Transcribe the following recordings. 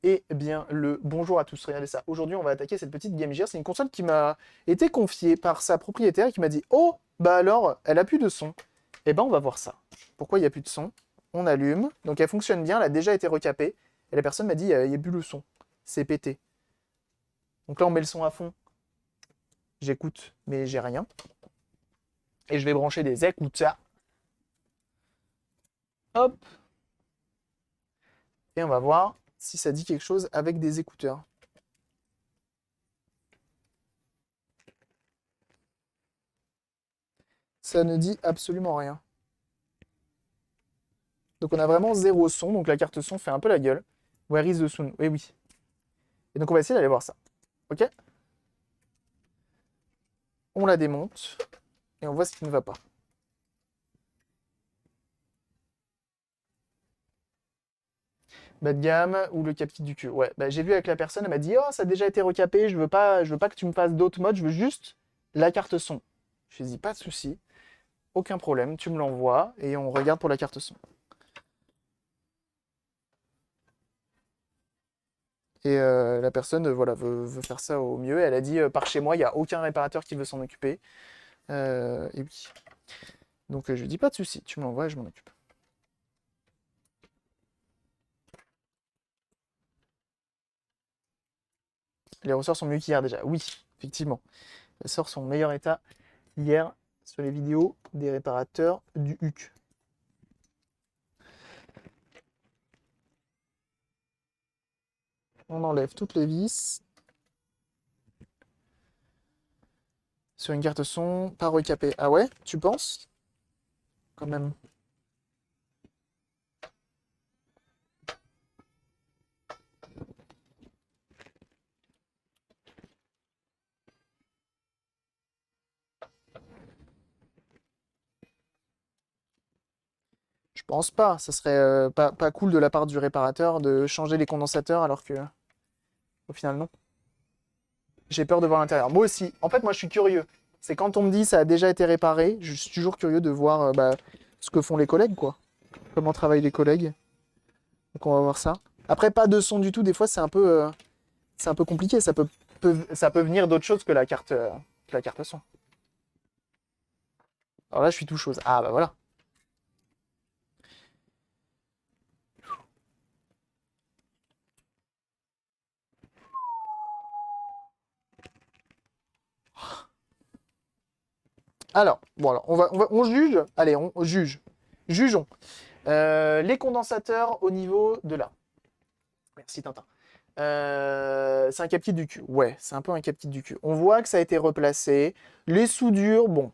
Eh bien, le bonjour à tous, regardez ça. Aujourd'hui, on va attaquer cette petite Game Gear. C'est une console qui m'a été confiée par sa propriétaire et qui m'a dit: Oh, bah alors, elle a plus de son. Eh ben, on va voir ça. Pourquoi il n'y a plus de son? On allume. Donc, elle fonctionne bien, elle a déjà été recapée. Et la personne m'a dit: Il n'y a plus le son. C'est pété. Donc là, on met le son à fond. J'écoute, mais j'ai rien. Et je vais brancher des écouteurs. Hop. Et on va voir si ça dit quelque chose avec des écouteurs. Ça ne dit absolument rien. Donc on a vraiment zéro son, donc la carte son fait un peu la gueule. Where is the sound? Oui, oui. Et donc on va essayer d'aller voir ça. Ok? On la démonte et on voit ce qui ne va pas. Bas de gamme ou le captif du cul. Ouais, bah, j'ai vu avec la personne, elle m'a dit: Oh, ça a déjà été recapé, je veux pas que tu me fasses d'autres modes, je veux juste la carte son. Je lui ai dit: Pas de souci, aucun problème, tu me l'envoies et on regarde pour la carte son. Et la personne voilà, veut faire ça au mieux. Elle a dit: Par chez moi, il n'y a aucun réparateur qui veut s'en occuper. Et oui. Donc je lui dis: Pas de souci, tu me l'envoies et je m'en occupe. Les ressorts sont mieux qu'hier déjà. Oui, effectivement. Les ressorts sont en meilleur état hier sur les vidéos des réparateurs du HUC. On enlève toutes les vis. Sur une carte son, pas recapé. Ah ouais, tu penses? Quand même. Je pense pas. Ça serait pas cool de la part du réparateur de changer les condensateurs alors que, au final, non. J'ai peur de voir l'intérieur. Moi aussi. En fait, moi, je suis curieux. C'est quand on me dit ça a déjà été réparé, je suis toujours curieux de voir bah, ce que font les collègues, quoi. Comment travaillent les collègues. Donc, on va voir ça. Après, pas de son du tout. Des fois, c'est un peu compliqué. Ça peut venir d'autre chose que la carte son. Alors là, je suis tout chose. Ah, bah voilà. Alors, bon, alors, on juge. Allez, on juge. Jugeons. Les condensateurs au niveau de là. Merci Tintin. C'est un cap-kit du cul. Ouais, c'est un peu un cap-kit du cul. On voit que ça a été replacé. Les soudures, bon,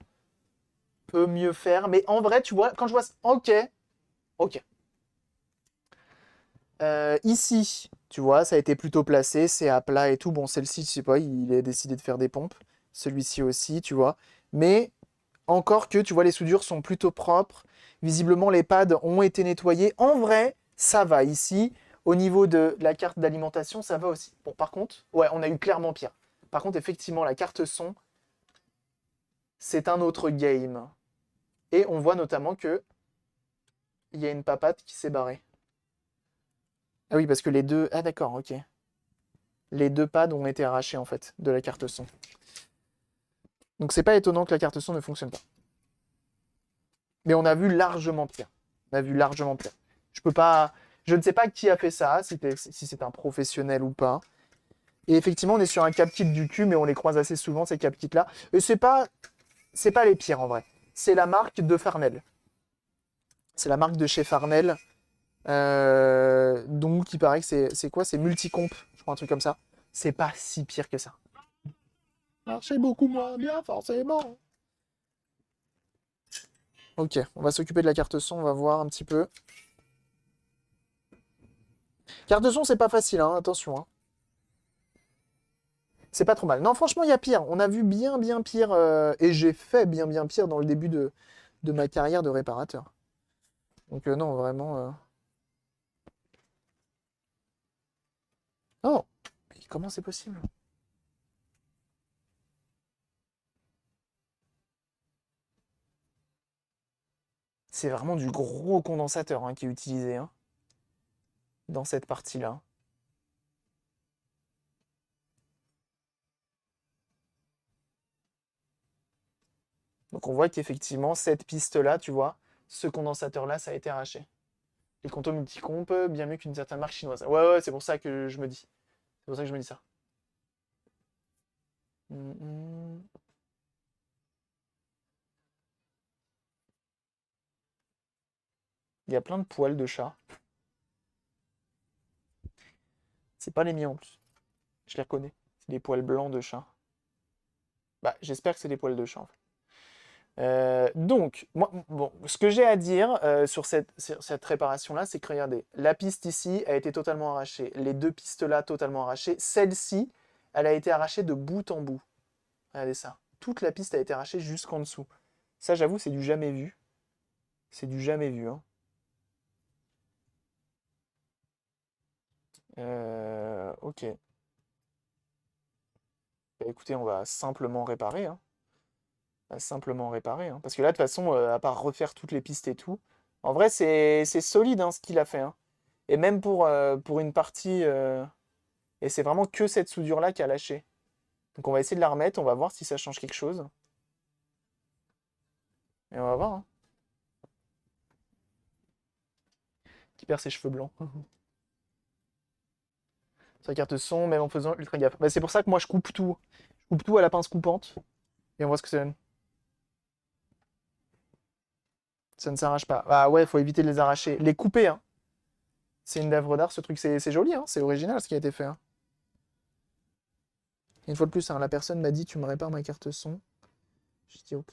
peut mieux faire. Mais en vrai, tu vois, quand je vois... Ok, ok. Ici, tu vois, ça a été plutôt placé. C'est à plat et tout. Bon, celle-ci, je sais pas, il a décidé de faire des pompes. Celui-ci aussi, tu vois. Mais encore que, tu vois, les soudures sont plutôt propres. Visiblement, les pads ont été nettoyés. En vrai, ça va ici. Au niveau de la carte d'alimentation, ça va aussi. Bon, par contre, ouais, on a eu clairement pire. Par contre, effectivement, la carte son, c'est un autre game. Et on voit notamment que il y a une papate qui s'est barrée. Ah oui, parce que les deux... Ah d'accord, ok. Les deux pads ont été arrachés, en fait, de la carte son. Donc c'est pas étonnant que la carte son ne fonctionne pas. Mais on a vu largement pire. On a vu largement pire. Je peux pas... Je ne sais pas qui a fait ça, si c'est un professionnel ou pas. Et effectivement, on est sur un cap kit du cul, mais on les croise assez souvent, ces cap kits là. Et c'est pas les pires en vrai. C'est la marque de Farnell. C'est la marque de chez Farnell. Donc, il paraît que c'est quoi? C'est Multicomp, je crois, un truc comme ça. C'est pas si pire que ça. Marchait beaucoup moins bien, forcément. Ok, on va s'occuper de la carte son, on va voir un petit peu. Carte son, c'est pas facile, hein, attention. Hein. C'est pas trop mal. Non, franchement, il y a pire. On a vu bien pire. Et j'ai fait bien pire dans le début de ma carrière de réparateur. Donc, non, vraiment. Oh! Mais comment c'est possible? C'est vraiment du gros condensateur hein, qui est utilisé hein, dans cette partie-là. Donc on voit qu'effectivement, cette piste-là, tu vois, ce condensateur-là, ça a été arraché. Les contos multicomp, bien mieux qu'une certaine marque chinoise. Ouais, ouais, c'est pour ça que je me dis. C'est pour ça que je me dis ça. Mhm. Il y a plein de poils de chat. C'est pas les miens en plus. Je les reconnais. C'est des poils blancs de chat. Bah, j'espère que c'est des poils de chat en fait. Donc, moi, bon, ce que j'ai à dire sur cette réparation-là, c'est que regardez, la piste ici a été totalement arrachée. Les deux pistes là, totalement arrachées. Celle-ci, elle a été arrachée de bout en bout. Regardez ça. Toute la piste a été arrachée jusqu'en dessous. Ça, j'avoue, c'est du jamais vu. C'est du jamais vu, hein. Ok. Bah, écoutez, on va simplement réparer, hein. On va simplement réparer, hein. Parce que là, de toute façon, à part refaire toutes les pistes et tout, en vrai, c'est solide hein, ce qu'il a fait, hein. Et même pour une partie. Et c'est vraiment que cette soudure-là qui a lâché. Donc on va essayer de la remettre, on va voir si ça change quelque chose. Et on va voir, hein. Qui perd ses cheveux blancs. Sa carte son, même en faisant ultra gaffe. Bah, c'est pour ça que moi je coupe tout. Je coupe tout à la pince coupante. Et on voit ce que ça donne. Ça ne s'arrache pas. Ah ouais, faut éviter de les arracher. Les couper, hein. C'est une œuvre d'art, ce truc. C'est joli, hein. C'est original ce qui a été fait, hein. Une fois de plus, hein, la personne m'a dit tu me répares ma carte son. J'ai dit ok.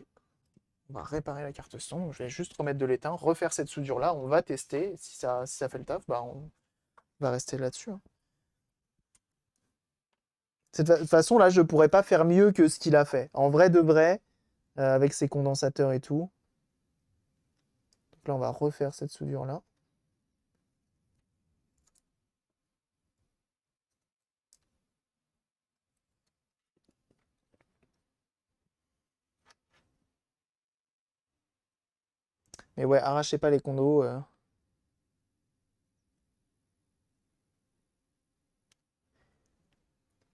On va réparer la carte son. Je vais juste remettre de l'étain, refaire cette soudure-là. On va tester. Si ça fait le taf, bah on va rester là-dessus, hein. De toute façon, là, je pourrais pas faire mieux que ce qu'il a fait. En vrai de vrai, avec ses condensateurs et tout. Donc là, on va refaire cette soudure-là. Mais ouais, arrachez pas les condos.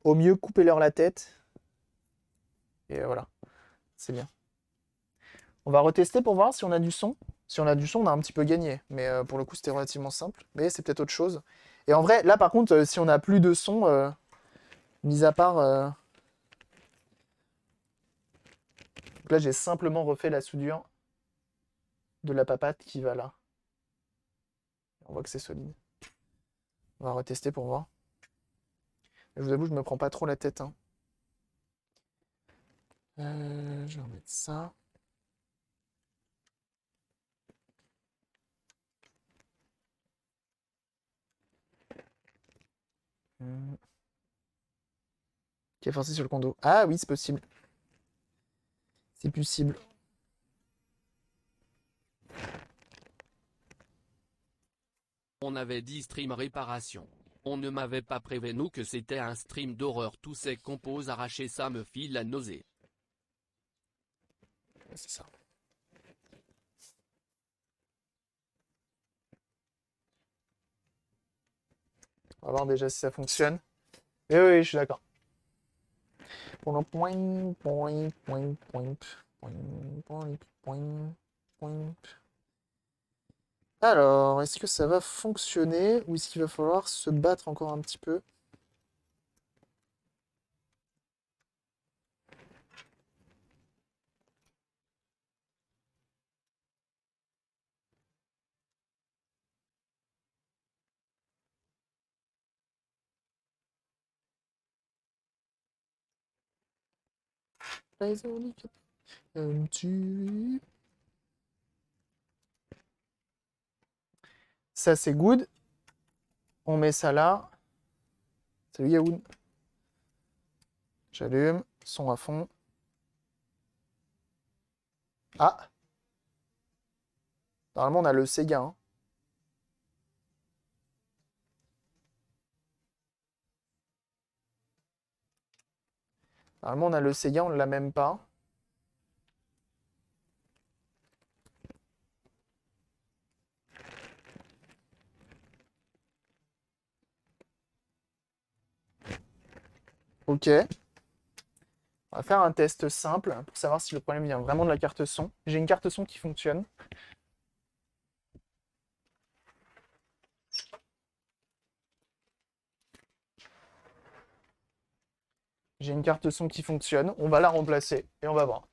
Au mieux, coupez-leur la tête. Et voilà, c'est bien. On va retester pour voir si on a du son. Si on a du son, on a un petit peu gagné. Mais pour le coup, c'était relativement simple. Mais c'est peut-être autre chose. Et en vrai, là, par contre, si on a plus de son, mis à part... Donc là, j'ai simplement refait la soudure de la papate qui va là. On voit que c'est solide. On va retester pour voir. Je vous avoue, je me prends pas trop la tête, hein. Je vais remettre ça. Hmm. Qui est forcé sur le condo. Ah oui, c'est possible. C'est possible. On avait dit stream réparation. On ne m'avait pas prévenu que c'était un stream d'horreur. Tous ces compos arrachés, ça me file la nausée. C'est ça. On va voir déjà si ça fonctionne. Mais oui, oui, je suis d'accord. Pour le point, point, point, point, point, point, point, point. Alors, est-ce que ça va fonctionner ou est-ce qu'il va falloir se battre encore un petit peu? Ça, c'est good. On met ça là. Salut Yaoun. J'allume. Son à fond. Ah, normalement, on a le Sega, hein. Normalement, on a le Sega, on ne l'a même pas. Ok. On va faire un test simple pour savoir si le problème vient vraiment de la carte son. J'ai une carte son qui fonctionne. J'ai une carte son qui fonctionne. On va la remplacer et on va voir.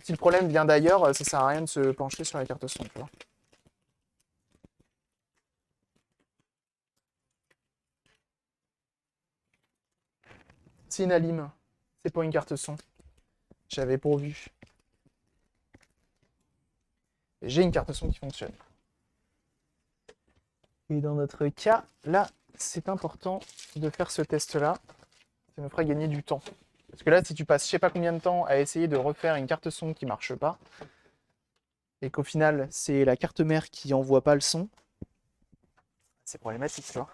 Si le problème vient d'ailleurs, ça sert à rien de se pencher sur la carte son, tu vois. C'est une Alim. C'est pas une carte son. J'avais pourvu. J'ai une carte son qui fonctionne. Et dans notre cas, là, c'est important de faire ce test-là. Ça me fera gagner du temps. Parce que là, si tu passes je sais pas combien de temps à essayer de refaire une carte son qui marche pas, et qu'au final, c'est la carte mère qui envoie pas le son, c'est problématique, tu vois.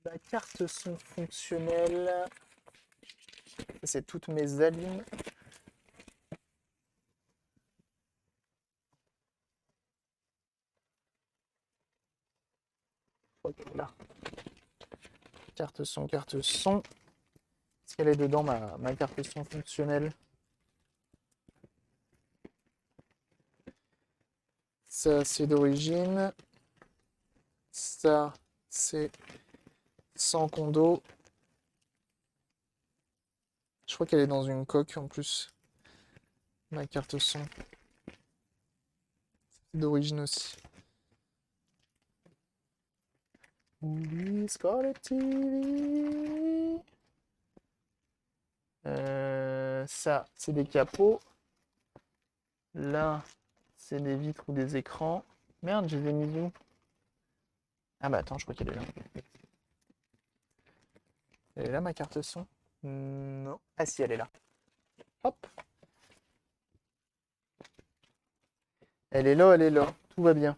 La carte son fonctionnelle, c'est toutes mes alignes. Là. Carte son, carte son. Est-ce qu'elle est dedans, ma carte son fonctionnelle? Ça, c'est d'origine. Ça, c'est sans condo. Je crois qu'elle est dans une coque en plus. Ma carte son. C'est d'origine aussi. Oui, Scarlet TV. Ça, c'est des capots. Là, c'est des vitres ou des écrans. Merde, je les ai mis où? Ah bah attends, je crois qu'elle est là. Elle est là, ma carte son? Non. Ah si, elle est là. Hop. Elle est là, elle est là. Tout va bien.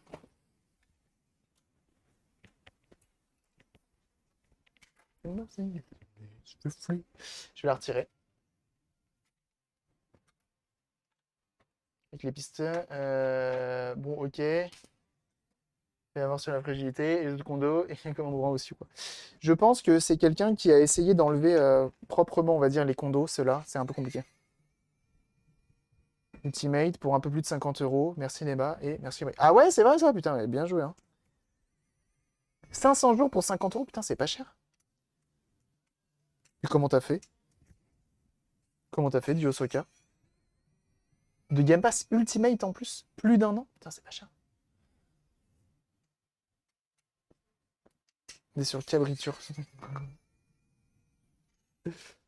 Je vais la retirer. Avec les pistons. Bon, ok. Et avoir sur la fragilité, et le condo, et les commandes droit aussi, quoi. Je pense que c'est quelqu'un qui a essayé d'enlever proprement, on va dire, les condos, ceux-là. C'est un peu compliqué. Ultimate pour un peu plus de 50 euros. Merci Neba et merci. Ah ouais, c'est vrai ça, putain, bien joué. Hein. 500 jours pour 50 euros, putain, c'est pas cher. Et comment t'as fait? Comment t'as fait, du Osoka? De Game Pass Ultimate en plus? Plus d'1 an? Putain, c'est pas cher. On est sur Cabriture.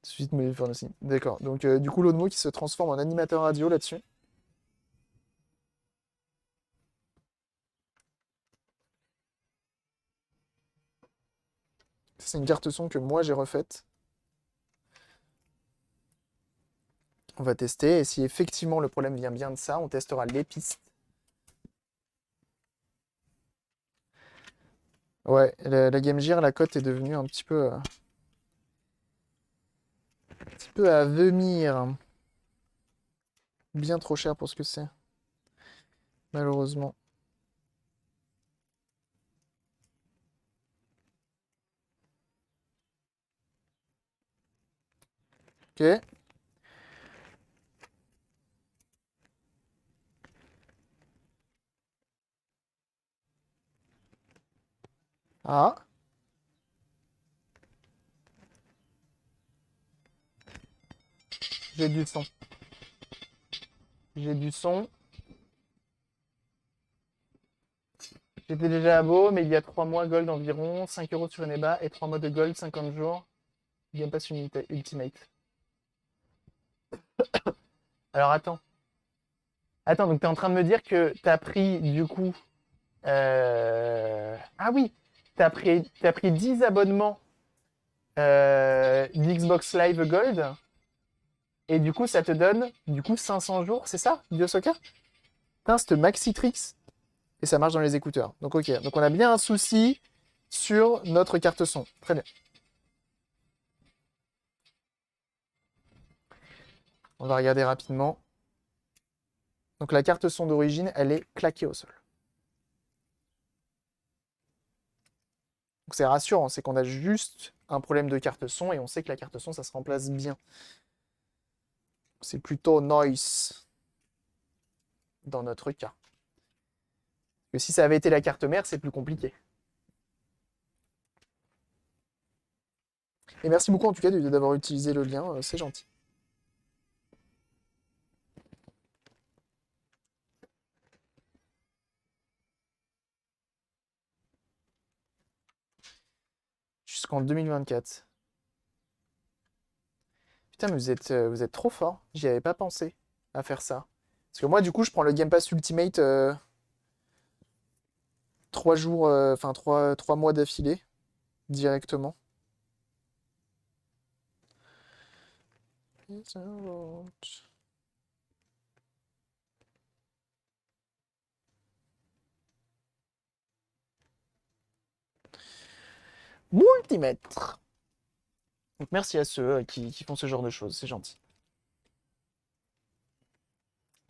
Suite mais aussi. D'accord. Donc du coup l'Odmo qui se transforme en animateur radio là-dessus. C'est une carte son que moi j'ai refaite. On va tester et si effectivement le problème vient bien de ça, on testera les pistes. Ouais, la Game Gear, la cote est devenue un petit peu à venir. Bien trop cher pour ce que c'est. Malheureusement. Ok. Ah. J'ai du son. J'ai du son. J'étais déjà à Beau, mais il y a 3 mois, gold environ, 5 euros sur Eneba et 3 mois de gold, 50 jours. Game Pass Ultimate. Alors attends. Attends, donc t'es en train de me dire que t'as pris du coup. Ah oui, t'as pris 10 abonnements d'Xbox Live Gold et du coup ça te donne du coup 500 jours, c'est ça, Biosoka? Putain, cette Maxitrix. Et ça marche dans les écouteurs. Donc ok, donc on a bien un souci sur notre carte son. Très bien. On va regarder rapidement. Donc la carte son d'origine, elle est claquée au sol. Donc c'est rassurant, c'est qu'on a juste un problème de carte son et on sait que la carte son, ça se remplace bien. C'est plutôt nice dans notre cas. Que si ça avait été la carte mère, c'est plus compliqué. Et merci beaucoup en tout cas d'avoir utilisé le lien, c'est gentil. Jusqu'en 2024. Putain, mais vous êtes trop fort. J'y avais pas pensé à faire ça. Parce que moi, du coup, je prends le Game Pass Ultimate 3 jours, enfin 3 mois d'affilée, directement. Multimètre. Donc merci à ceux qui font ce genre de choses, c'est gentil.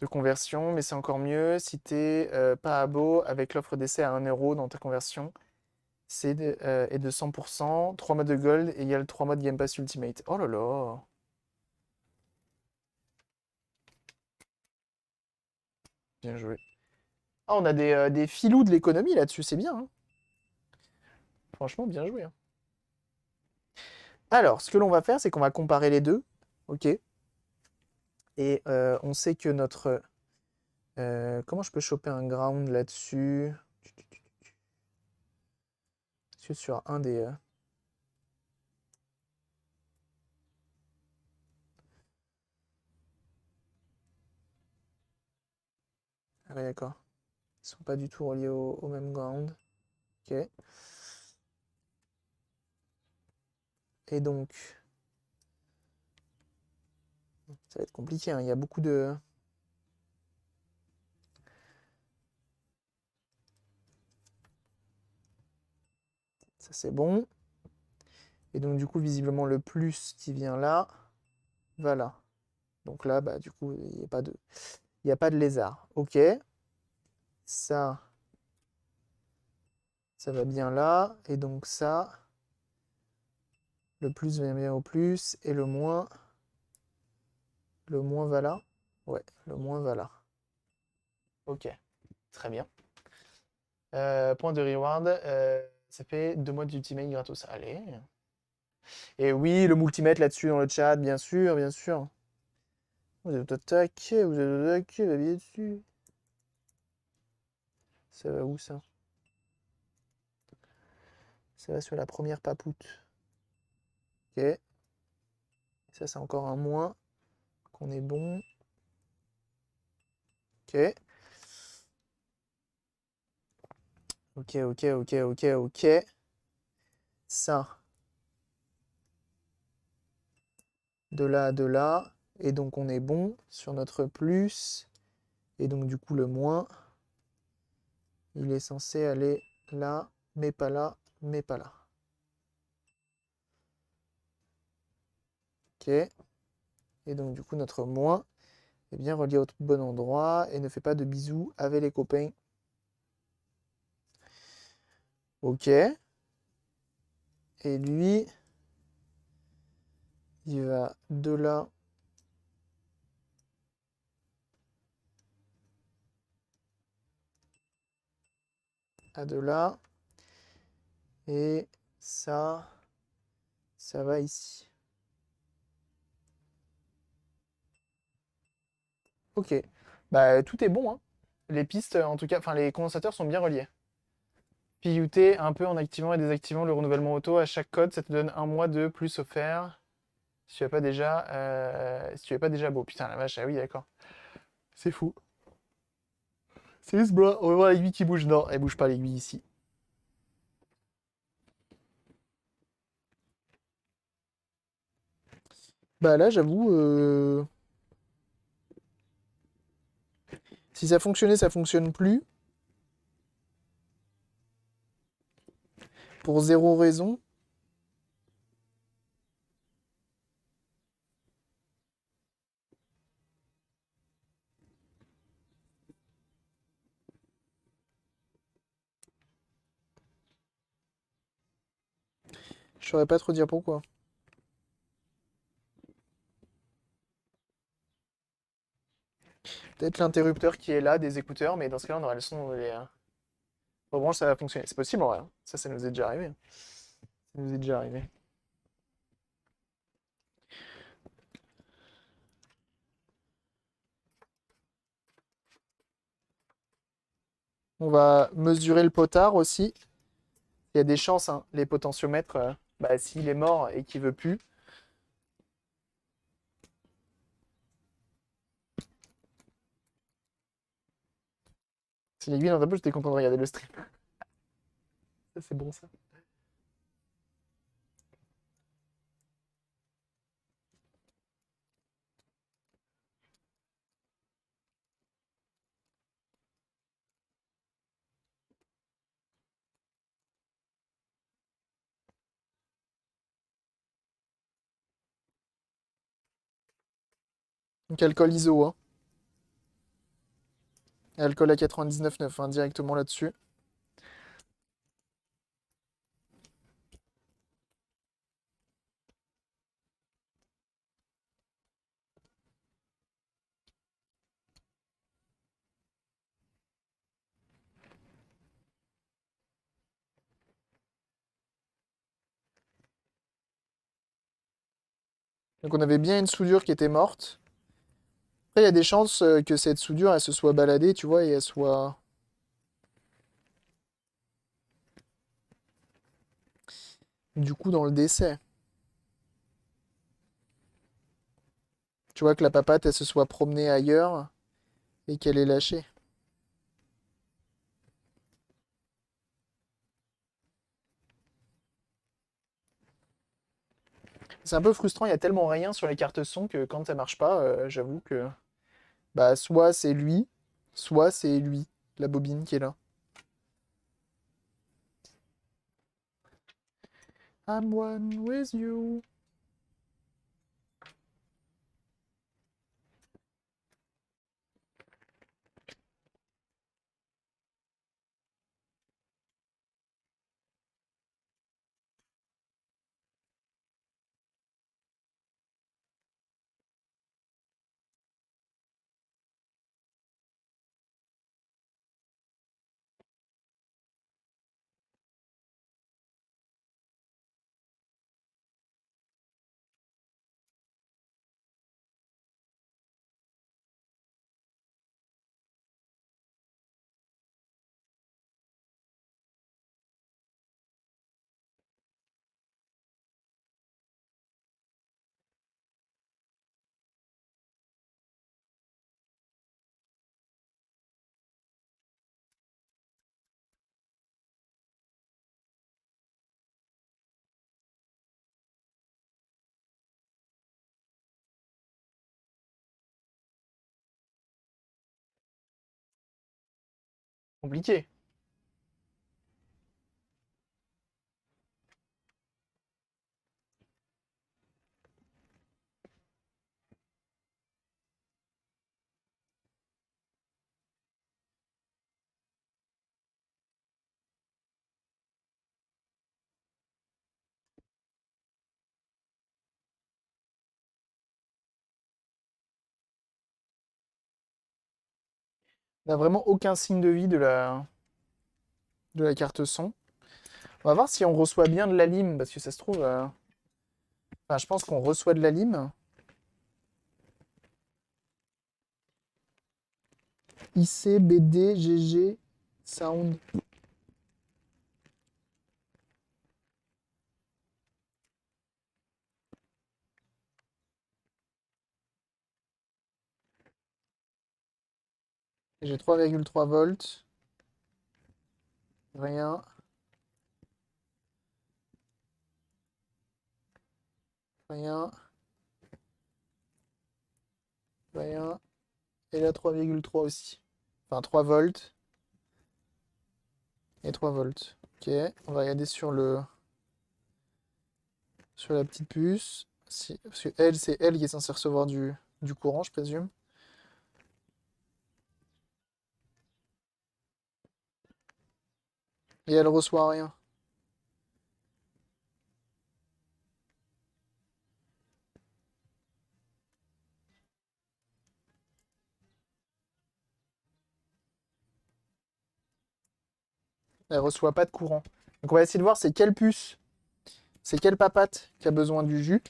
De conversion, mais c'est encore mieux si t'es pas abo avec l'offre d'essai à 1 € dans ta conversion. Est de 100%, 3 mois de gold égale 3 mois de Game Pass Ultimate. Oh là là. Bien joué. Ah, on a des filous de l'économie là-dessus, c'est bien, hein. Franchement, bien joué, hein. Alors, ce que l'on va faire, c'est qu'on va comparer les deux. Ok. Et on sait que notre... comment je peux choper un ground là-dessus? Est-ce que sur un des... Ah ouais, d'accord. Ils sont pas du tout reliés au même ground. Ok. Et donc... Ça va être compliqué, hein. Il y a beaucoup de... Ça, c'est bon. Et donc, du coup, visiblement, le plus qui vient là, va là. Donc là, bah, du coup, il n'y a pas de lézard. Ok. Ça, ça va bien là. Et donc ça, le plus vient bien au plus. Et le moins va là. Ouais, le moins va là. Ok, très bien. Point de reward, ça fait 2 mois d'ultimate gratos. Allez. Et oui, le multimètre là-dessus dans le chat, bien sûr, bien sûr. Vous êtes attaqué, va bien dessus. Ça va où ça? Ça va sur la première papoute. Ok. Ça, c'est encore un moins. Qu'on est bon. Ok. Ok, ok, ok, ok, ok. Ça, de là à de là. Et donc, on est bon sur notre plus. Et donc, du coup, le moins, il est censé aller là, mais pas là, mais pas là. Ok. Et donc, du coup, notre moins est bien relié au bon endroit et ne fait pas de bisous avec les copains. Ok. Et lui, il va de là à de là. Et ça va ici. Ok. Bah, tout est bon, hein. Les pistes, en tout cas, enfin, les condensateurs sont bien reliés. PUT un peu en activant et désactivant le renouvellement auto. À chaque code, ça te donne 1 mois de plus offert. Si tu n'as pas déjà, si tu es pas déjà beau. Putain, la vache, ah oui, d'accord. C'est fou. C'est juste blanc. On va voir l'aiguille qui bouge. Non, elle bouge pas l'aiguille ici. Bah là, j'avoue, si ça fonctionnait, ça fonctionne plus. Pour zéro raison. saurais pas trop dire pourquoi. Peut-être l'interrupteur qui est là des écouteurs, mais dans ce cas-là, on aurait le son, on les rebranche, ça va fonctionner. C'est possible en vrai, hein. Ça nous est déjà arrivé, hein. Ça nous est déjà arrivé. On va mesurer le potard aussi. Il y a des chances, hein, les potentiomètres, bah, s'il est mort et qu'il veut plus. Si l'aiguille dans ta bouche, t'es content de regarder le stream. Ça, c'est bon, ça. Donc, alcool ISO, hein. Alcool à 99,9, hein, directement là-dessus. Donc, on avait bien une soudure qui était morte. Après, il y a des chances que cette soudure, elle se soit baladée, tu vois, et elle soit du coup dans le décès. Tu vois que la papate, elle se soit promenée ailleurs et qu'elle est lâchée. C'est un peu frustrant, il y a tellement rien sur les cartes son que quand ça marche pas, j'avoue que bah soit c'est lui, la bobine qui est là. I'm one with you. Compliqué. On n'a vraiment aucun signe de vie de la carte son. On va voir si on reçoit bien de la lime, parce que ça se trouve. Enfin, je pense qu'on reçoit de la lime. IC, BD, GG, Sound. J'ai 3,3 volts. Rien, rien, rien. Et là, 3,3 aussi. Enfin, 3 volts et 3 volts. Ok, on va regarder sur la petite puce. Parce que elle, c'est elle qui est censée recevoir du courant, je présume. Et elle reçoit rien. Elle reçoit pas de courant. Donc on va essayer de voir c'est quelle puce, c'est quelle papate qui a besoin du jus.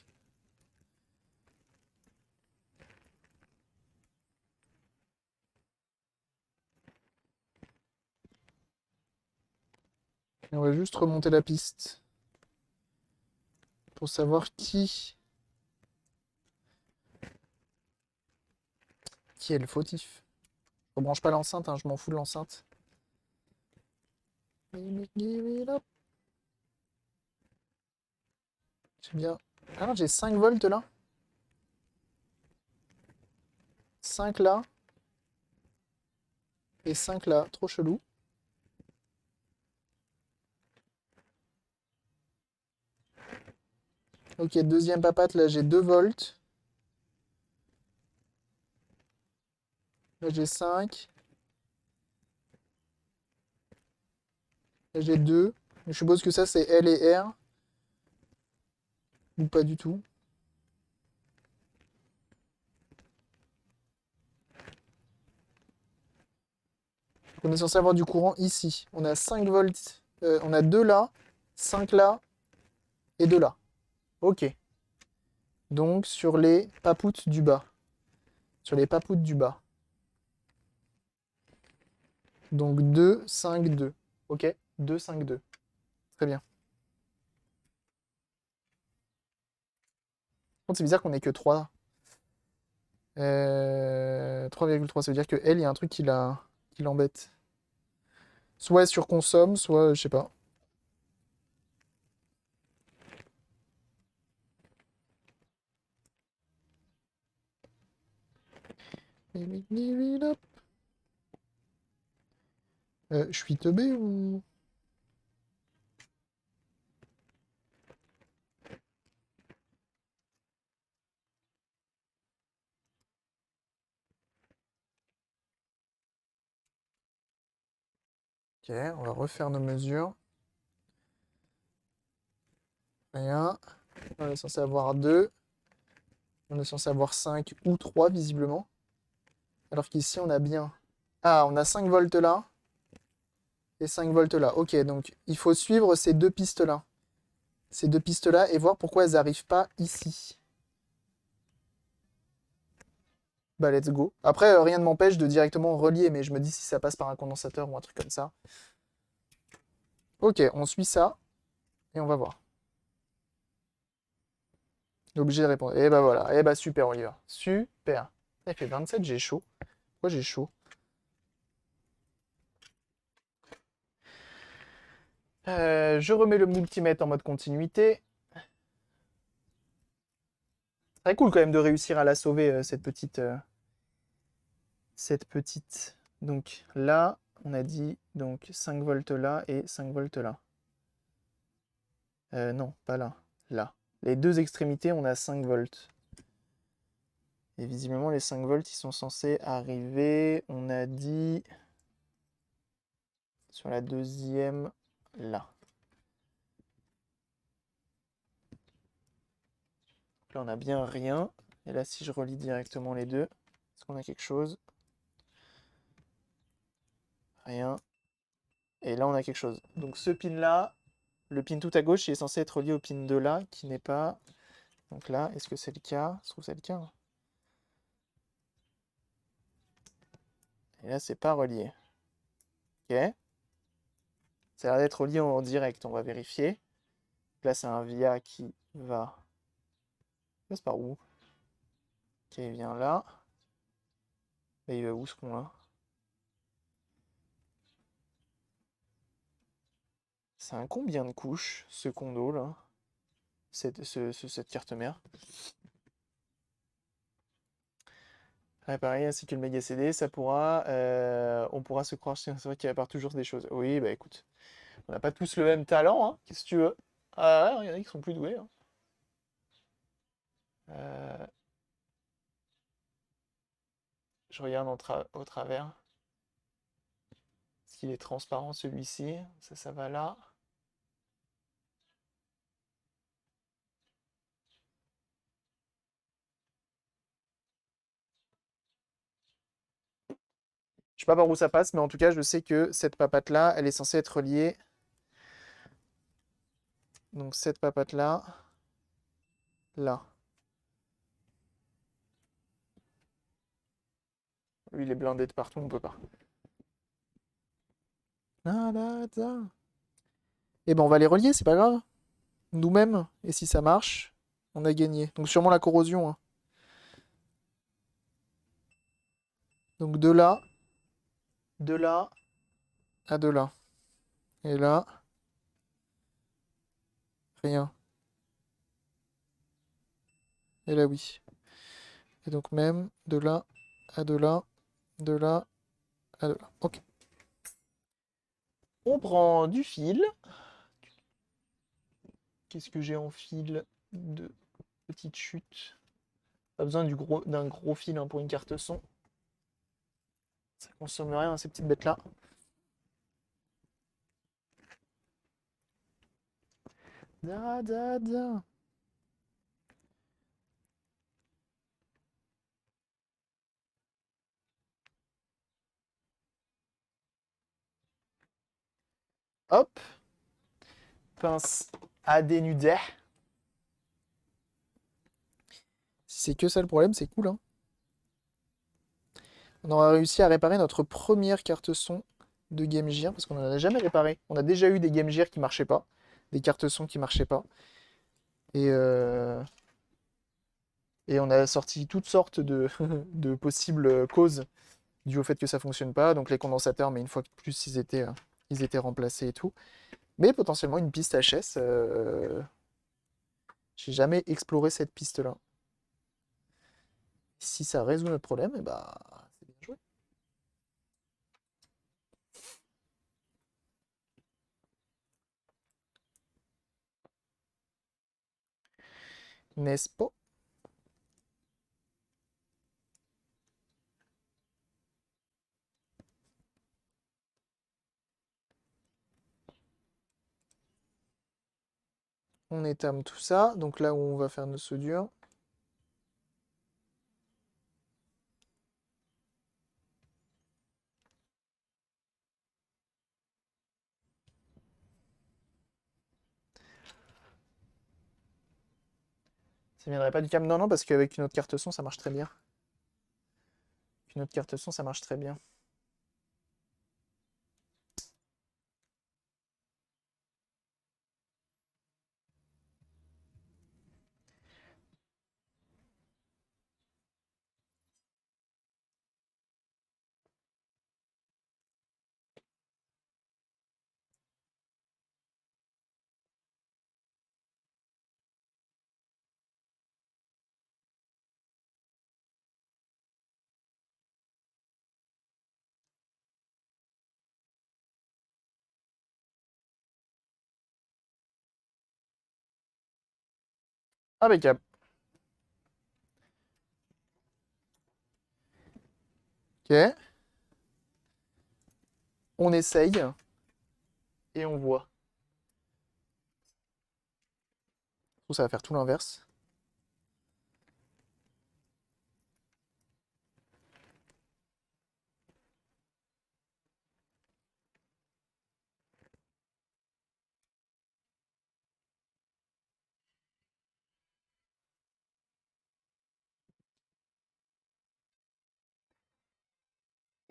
Et on va juste remonter la piste pour savoir qui est le fautif. Je rebranche pas l'enceinte, hein, je m'en fous de l'enceinte. J'ai bien. Ah non, j'ai 5 volts là. 5 là. Et 5 là. Trop chelou. Ok, deuxième papate, là j'ai 2 volts. Là j'ai 5. Là j'ai 2. Je suppose que ça c'est L et R. Ou pas du tout. On est censé avoir du courant ici. On a 5 volts. On a 2 là, 5 là et 2 là. Ok. Donc sur les papoutes du bas. Sur les papoutes du bas. Donc 2, 5, 2. Ok. 2, 5, 2. Très bien. Par contre, c'est bizarre qu'on ait que 3. 3,3, ça veut dire que elle, il y a un truc qui l'embête. Soit sur consomme, soit je sais pas. Je suis teubé ou... Ok, on va refaire nos mesures. Rien. On est censé avoir 2. On est censé avoir 5 ou 3 visiblement. Alors qu'ici on a bien... Ah, on a 5 volts là. Et 5 volts là. Ok, donc il faut suivre ces deux pistes-là. Ces deux pistes-là et voir pourquoi elles n'arrivent pas ici. Bah let's go. Après, rien ne m'empêche de directement relier, mais je me dis si ça passe par un condensateur ou un truc comme ça. Ok, on suit ça. Et on va voir. Obligé de répondre. Et bah voilà. Et bah super, Oliver. Super. Il fait 27, j'ai chaud. Pourquoi j'ai chaud? Je remets le multimètre en mode continuité. Très cool quand même de réussir à la sauver, cette petite... cette petite. Donc là, on a dit donc 5 volts là et 5 volts là. Non, pas là. Là. Les deux extrémités, on a 5 volts. Et visiblement, les 5 volts, ils sont censés arriver, on a dit, sur la deuxième, là. Donc là, on a bien rien. Et là, si je relie directement les deux, est-ce qu'on a quelque chose? Rien. Et là, on a quelque chose. Donc ce pin-là, le pin tout à gauche, il est censé être relié au pin de là, qui n'est pas. Donc là, est-ce que c'est le cas? Je trouve que c'est le cas, hein. Et là, c'est pas relié. Ok. Ça a l'air d'être relié en direct, on va vérifier. Là, c'est un via qui va... Ça passe par où? Ok, il vient là. Et il va où ce con-là? C'est un combien de couches, ce condo là? Cette carte mère? Pareil, ainsi que le méga CD, ça pourra. On pourra se croire, c'est vrai qu'il répare toujours des choses. Oui, bah écoute, on n'a pas tous le même talent, hein. Qu'est-ce que tu veux? Ah ouais, il y en a qui sont plus doués, hein. Euh, je regarde au travers. Est-ce qu'il est transparent celui-ci? Ça va là. Je sais pas par où ça passe, mais en tout cas, je sais que cette papate-là, elle est censée être reliée. Donc cette papate-là, là. Lui, il est blindé de partout, on peut pas. Et ben on va les relier, c'est pas grave. Nous-mêmes. Et si ça marche, on a gagné. Donc sûrement la corrosion, hein. Donc de là à de là. Et là, rien. Et là, oui. Et donc même de là à de là, de là à de là. Ok. On prend du fil. Qu'est-ce que j'ai en fil de petite chute? Pas besoin d'un gros fil, hein, pour une carte son. Ça consomme rien, ces petites bêtes-là. Da, da, da. Hop. Pince à dénuder. Si c'est que ça le problème, c'est cool, hein. On aura réussi à réparer notre première carte son de Game Gear, parce qu'on n'en a jamais réparé. On a déjà eu des Game Gear qui marchaient pas, des cartes son qui marchaient pas. Et, et on a sorti toutes sortes de, de possibles causes dues au fait que ça fonctionne pas. Donc les condensateurs, mais une fois que plus ils étaient remplacés et tout. Mais potentiellement une piste HS. J'ai jamais exploré cette piste-là. Si ça résout notre problème, et bah c'est bien joué. N'est-ce pas? On étame tout ça. Donc là où on va faire nos soudures. Ça viendrait pas du câble? Non, non, parce qu'avec une autre carte son, ça marche très bien. Avec une autre carte son, ça marche très bien. Impeccable. Ok. On essaye et on voit. Je trouve ça va faire tout l'inverse.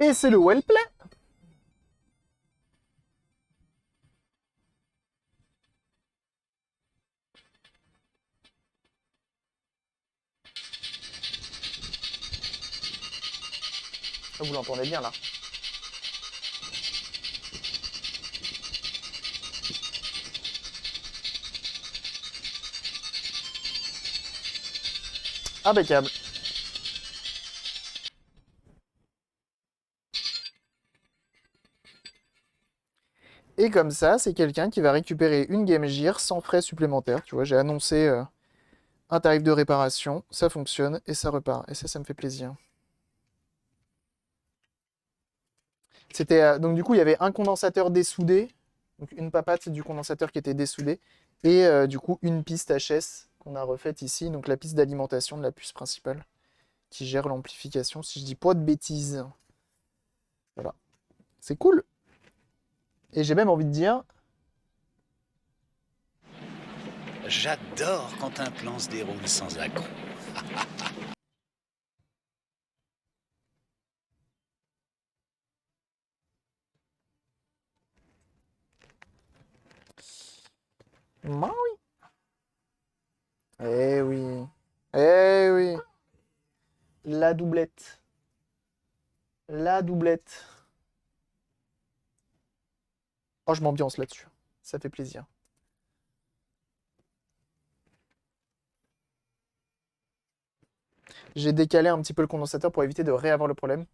Et c'est le well play. Vous l'entendez bien là. Impeccable. Et comme ça, c'est quelqu'un qui va récupérer une Game Gear sans frais supplémentaires. Tu vois, j'ai annoncé un tarif de réparation, ça fonctionne et ça repart. Et ça me fait plaisir. C'était donc du coup, il y avait un condensateur dessoudé, donc une papate du condensateur qui était dessoudé, et du coup une piste HS qu'on a refaite ici, donc la piste d'alimentation de la puce principale qui gère l'amplification, si je dis pas de bêtises. Voilà. C'est cool. Et j'ai même envie de dire, J'adore quand un plan se déroule sans accroc. bah oui. Eh oui. Eh oui. La doublette. La doublette. Oh, je m'ambiance là-dessus. Ça fait plaisir. J'ai décalé un petit peu le condensateur pour éviter de réavoir le problème.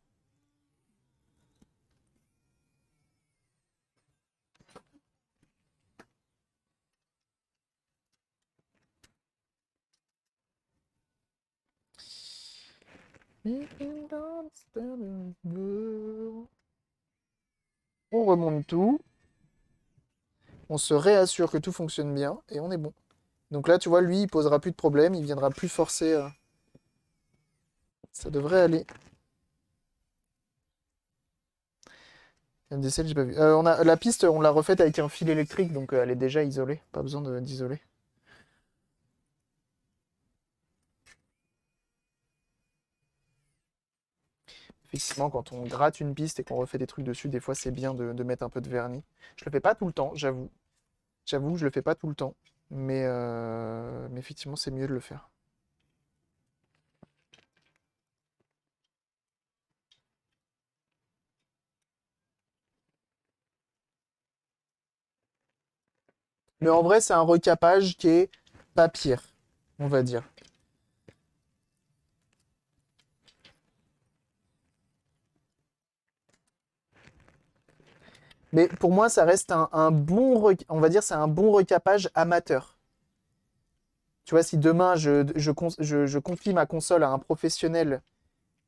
On remonte tout. On se réassure que tout fonctionne bien et on est bon. Donc là, tu vois, lui, il posera plus de problème, il viendra plus forcer. Ça devrait aller. MDCL, j'ai pas vu. La piste, on l'a refaite avec un fil électrique, donc elle est déjà isolée. Pas besoin d'isoler. Effectivement, quand on gratte une piste et qu'on refait des trucs dessus, des fois c'est bien de mettre un peu de vernis. Je le fais pas tout le temps, j'avoue. J'avoue que je le fais pas tout le temps. Mais effectivement, c'est mieux de le faire. Mais en vrai, c'est un recapage qui est pas pire, on va dire. Mais pour moi, ça reste un bon, on va dire, c'est un bon recapage amateur. Tu vois, si demain je confie ma console à un professionnel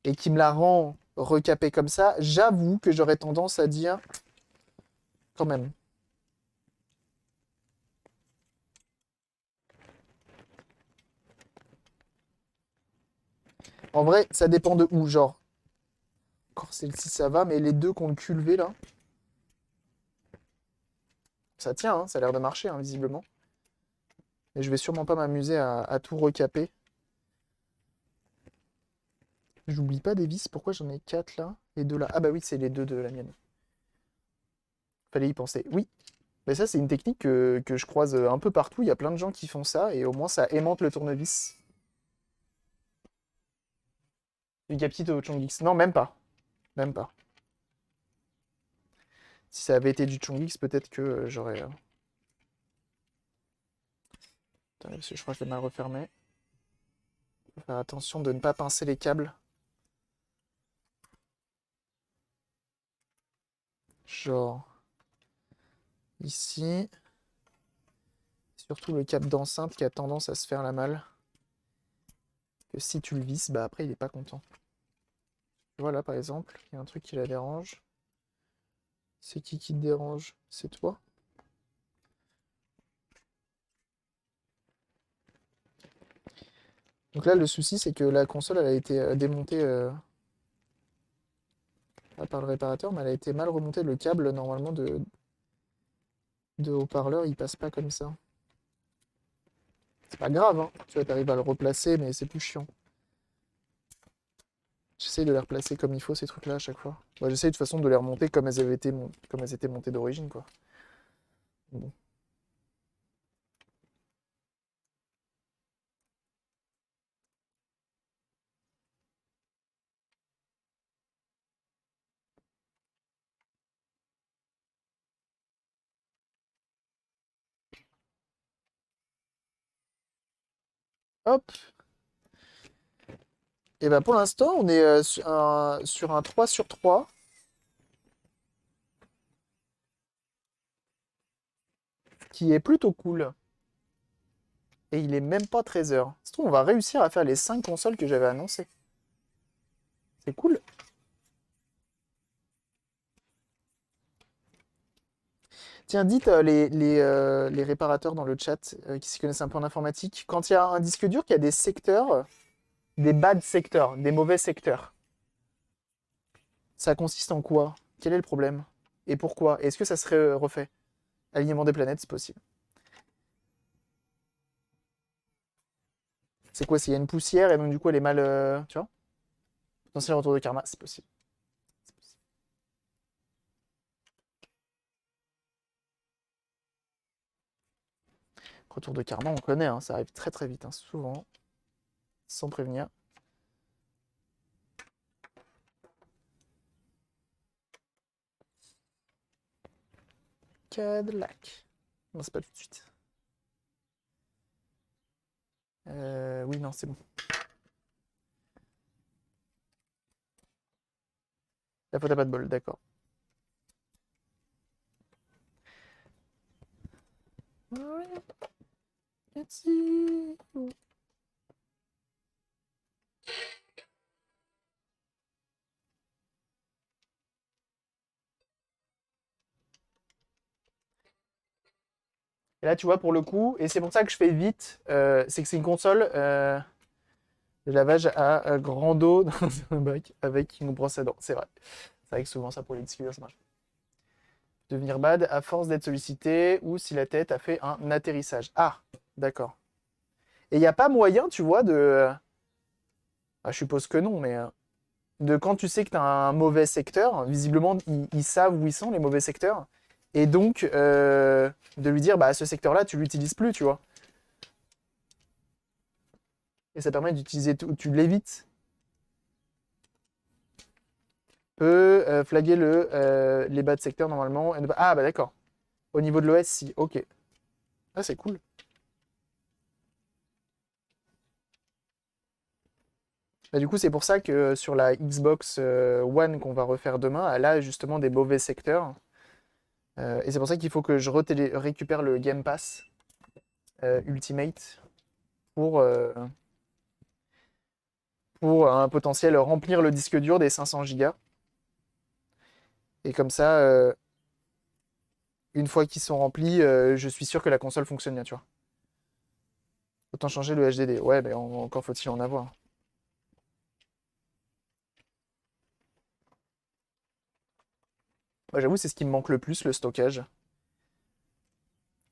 et qui me la rend recapée comme ça, j'avoue que j'aurais tendance à dire quand même. En vrai, ça dépend de où, genre. Encore celle-ci, ça va, mais les deux qui ont le cul levé là, ça tient, hein, ça a l'air de marcher, hein, visiblement. Mais je vais sûrement pas m'amuser à tout recaper. J'oublie pas des vis, pourquoi j'en ai 4 là et 2 là? Ah bah oui, c'est les deux de la mienne. Fallait y penser. Oui, mais ça, c'est une technique que je croise un peu partout. Il y a plein de gens qui font ça et au moins ça aimante le tournevis. Du Captit au Chongix. Non, même pas. Même pas. Si ça avait été du Chongix, peut-être que j'aurais. Attendez, parce que je crois que je l'ai mal refermé. Faut faire attention de ne pas pincer les câbles. Genre ici. Surtout le câble d'enceinte qui a tendance à se faire la malle. Que si tu le visses, bah après il est pas content. Voilà par exemple, il y a un truc qui la dérange. C'est qui te dérange? C'est toi? Donc là le souci c'est que la console elle a été démontée pas par le réparateur, mais elle a été mal remontée. Le câble normalement de haut-parleur il passe pas comme ça. C'est pas grave, hein. Tu vois, t'arrives à le replacer, mais c'est plus chiant. J'essaye de les replacer comme il faut, ces trucs-là, à chaque fois. Bah, j'essaye de toute façon de les remonter comme elles avaient été comme elles étaient montées d'origine, quoi. Bon. Hop! Et bah pour l'instant, on est sur un 3 sur 3. Qui est plutôt cool. Et il est même pas 13 h. Se trouve, on va réussir à faire les 5 consoles que j'avais annoncées. C'est cool. Tiens, dites les réparateurs dans le chat qui s'y connaissent un peu en informatique, quand il y a un disque dur qui a des secteurs, des bad secteurs, des mauvais secteurs, ça consiste en quoi? Quel est le problème? Et pourquoi? Est-ce que ça serait refait? Alignement des planètes, c'est possible. C'est quoi? S'il y a une poussière et donc du coup elle est mal... tu vois? Potentiel retour de karma, c'est possible. C'est possible. Retour de karma, on connaît, hein, ça arrive très très vite, hein, souvent, sans prévenir. Cadillac. Non, c'est pas tout de suite. Oui, non, c'est bon. La faute à pas de bol, d'accord. Et là, tu vois, pour le coup, et c'est pour ça que je fais vite, c'est que c'est une console de lavage à grand eau dans un bac avec une brosse à dents. C'est vrai. C'est vrai que souvent, ça pour les disques durs, ça marche. Devenir bad à force d'être sollicité ou si la tête a fait un atterrissage. Ah, d'accord. Et il n'y a pas moyen, tu vois, de... Ah, je suppose que non, mais... de quand tu sais que tu as un mauvais secteur, visiblement, ils savent où ils sont, les mauvais secteurs. Et donc, de lui dire, bah, ce secteur-là, tu l'utilises plus, tu vois. Et ça permet d'utiliser tout, tu l'évites. Peut flaguer les bas de secteur normalement. Ah, bah d'accord. Au niveau de l'OS, si. Ok. Ah, c'est cool. Bah, du coup, c'est pour ça que sur la Xbox One qu'on va refaire demain, elle a justement des mauvais secteurs. Et c'est pour ça qu'il faut que je récupère le Game Pass Ultimate pour, pour un potentiel remplir le disque dur des 500 Go. Et comme ça, une fois qu'ils sont remplis, je suis sûr que la console fonctionne bien, tu vois. Autant changer le HDD. Ouais, mais encore faut-il en avoir. Moi, j'avoue, c'est ce qui me manque le plus, le stockage.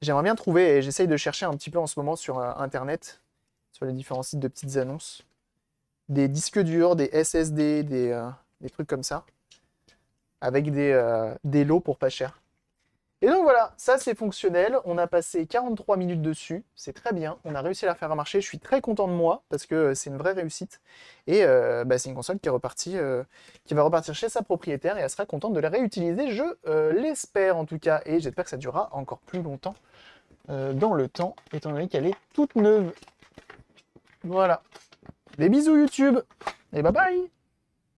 J'aimerais bien trouver, et j'essaye de chercher un petit peu en ce moment sur Internet, sur les différents sites de petites annonces, des disques durs, des SSD, des trucs comme ça, avec des lots pour pas cher. Et donc voilà, ça c'est fonctionnel. On a passé 43 minutes dessus, c'est très bien. On a réussi à la faire marcher. Je suis très content de moi parce que c'est une vraie réussite. Et bah, c'est une console qui est repartie, qui va repartir chez sa propriétaire et elle sera contente de la réutiliser. Je l'espère en tout cas. Et j'espère que ça durera encore plus longtemps dans le temps, étant donné qu'elle est toute neuve. Voilà. Des bisous YouTube et bye bye.